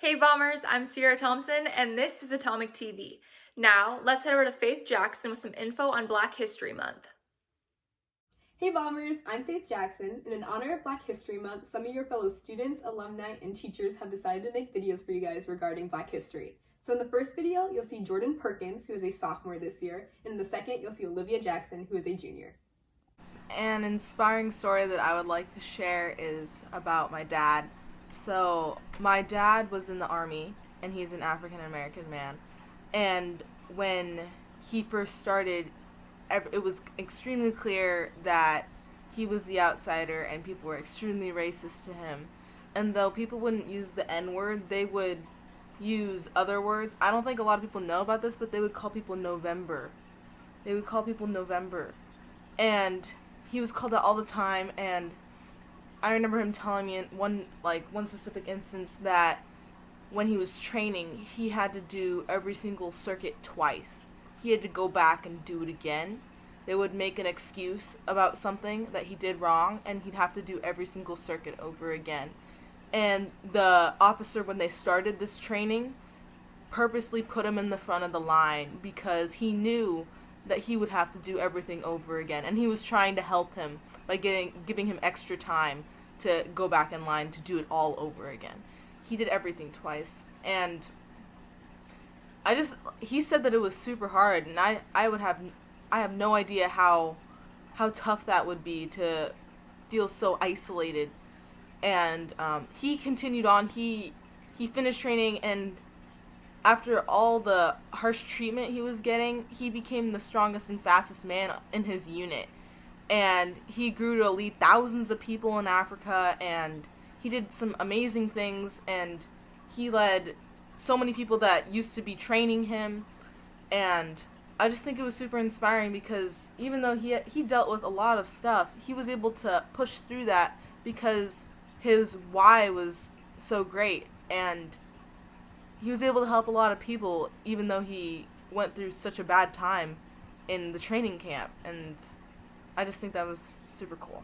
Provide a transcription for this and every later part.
Hey Bombers, I'm Sierra Thompson and this is Atomic TV. Now, let's head over to Faith Jackson with some info on Black History Month. Hey Bombers, I'm Faith Jackson, and in honor of Black History Month, some of your fellow students, alumni, and teachers have decided to make videos for you guys regarding Black history. So in the first video, you'll see Jordan Perkins, who is a sophomore this year, and in the second, you'll see Olivia Jackson, who is a junior. An inspiring story that I would like to share is about my dad. So, my dad was in the Army, and he's an African American man. And when he first started, it was extremely clear that he was the outsider, and people were extremely racist to him. And though people wouldn't use the N-word, they would use other words. I don't think a lot of people know about this, but they would call people November. And he was called that all the time, and I remember him telling me in one specific instance that when he was training, he had to do every single circuit twice. He had to go back and do it again. They would make an excuse about something that he did wrong, and he'd have to do every single circuit over again. And the officer, when they started this training, purposely put him in the front of the line because he knew that he would have to do everything over again, and he was trying to help him by giving him extra time to go back in line to do it all over again. He did everything twice, and he said that it was super hard, and I have no idea how tough that would be to feel so isolated. And he continued on. He finished training, and after all the harsh treatment he was getting, he became the strongest and fastest man in his unit. And he grew to lead thousands of people in Africa, and he did some amazing things, and he led so many people that used to be training him. And I just think it was super inspiring because even though he dealt with a lot of stuff, he was able to push through that because his why was so great, and he was able to help a lot of people even though he went through such a bad time in the training camp, and I just think that was super cool.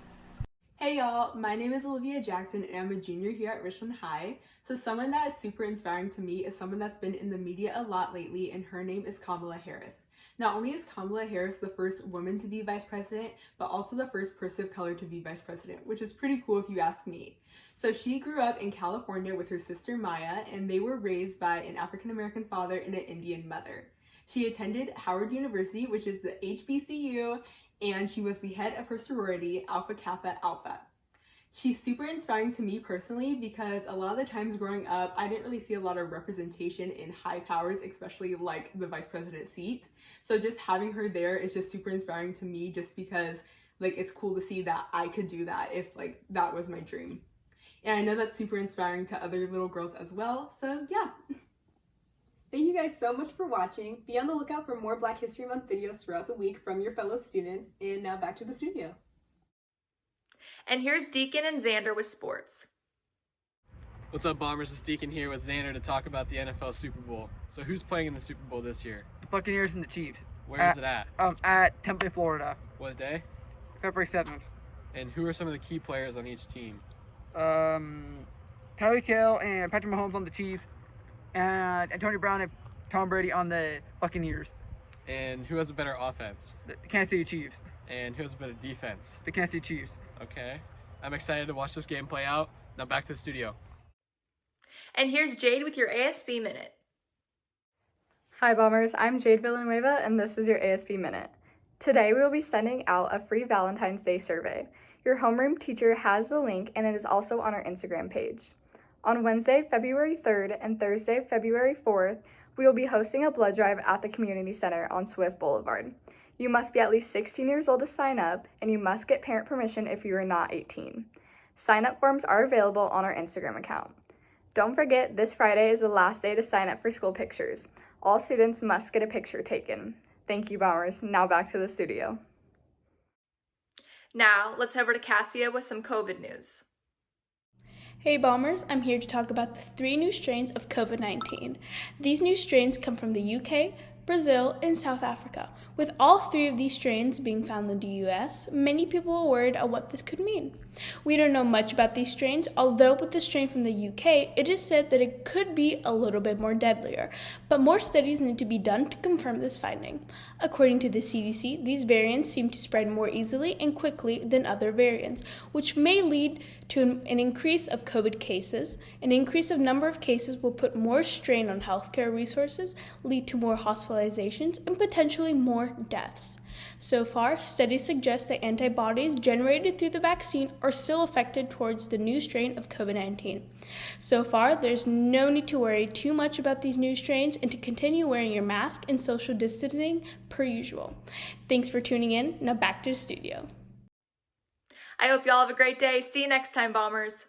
Hey y'all, my name is Olivia Jackson, and I'm a junior here at Richland High. So someone that is super inspiring to me is someone that's been in the media a lot lately, and her name is Kamala Harris. Not only is Kamala Harris the first woman to be vice president, but also the first person of color to be vice president, which is pretty cool if you ask me. So she grew up in California with her sister Maya, and they were raised by an African American father and an Indian mother. She attended Howard University, which is the HBCU, and she was the head of her sorority, Alpha Kappa Alpha. She's super inspiring to me personally because a lot of the times growing up, I didn't really see a lot of representation in high powers, especially like the vice president seat. So just having her there is just super inspiring to me just because like it's cool to see that I could do that if like that was my dream. And I know that's super inspiring to other little girls as well, so yeah. Thank you guys so much for watching. Be on the lookout for more Black History Month videos throughout the week from your fellow students. And now back to the studio. And here's Deacon and Xander with sports. What's up, Bombers? It's Deacon here with Xander to talk about the NFL Super Bowl. So who's playing in the Super Bowl this year? The Buccaneers and the Chiefs. Where is it at? At Tempe, Florida. What day? February 7th. And who are some of the key players on each team? Tyreek Hill and Patrick Mahomes on the Chiefs, and Antonio Brown and Tom Brady on the Buccaneers. And who has a better offense? The Kansas City Chiefs. And who has a better defense? The Kansas City Chiefs. Okay. I'm excited to watch this game play out. Now back to the studio. And here's Jade with your ASB Minute. Hi Bombers, I'm Jade Villanueva and this is your ASB Minute. Today we will be sending out a free Valentine's Day survey. Your homeroom teacher has the link and it is also on our Instagram page. On Wednesday, February 3rd and Thursday, February 4th, we will be hosting a blood drive at the community center on Swift Boulevard. You must be at least 16 years old to sign up, and you must get parent permission if you are not 18. Sign-up forms are available on our Instagram account. Don't forget, this Friday is the last day to sign up for school pictures. All students must get a picture taken. Thank you, Bombers. Now back to the studio. Now, let's head over to Cassia with some COVID news. Hey Bombers, I'm here to talk about the 3 new strains of COVID-19. These new strains come from the UK, Brazil, and South Africa, With all three of these strains being found in the US, many people are worried about what this could mean. We don't know much about these strains, although with the strain from the UK, it is said that it could be a little bit more deadlier, but more studies need to be done to confirm this finding. According to the CDC, these variants seem to spread more easily and quickly than other variants, which may lead to an increase of COVID cases. An increase of number of cases will put more strain on healthcare resources, lead to more hospitalizations, and potentially more deaths. So far, studies suggest that antibodies generated through the vaccine are still affected towards the new strain of COVID-19. So far, there's no need to worry too much about these new strains and to continue wearing your mask and social distancing per usual. Thanks for tuning in. Now back to the studio. I hope you all have a great day. See you next time, Bombers.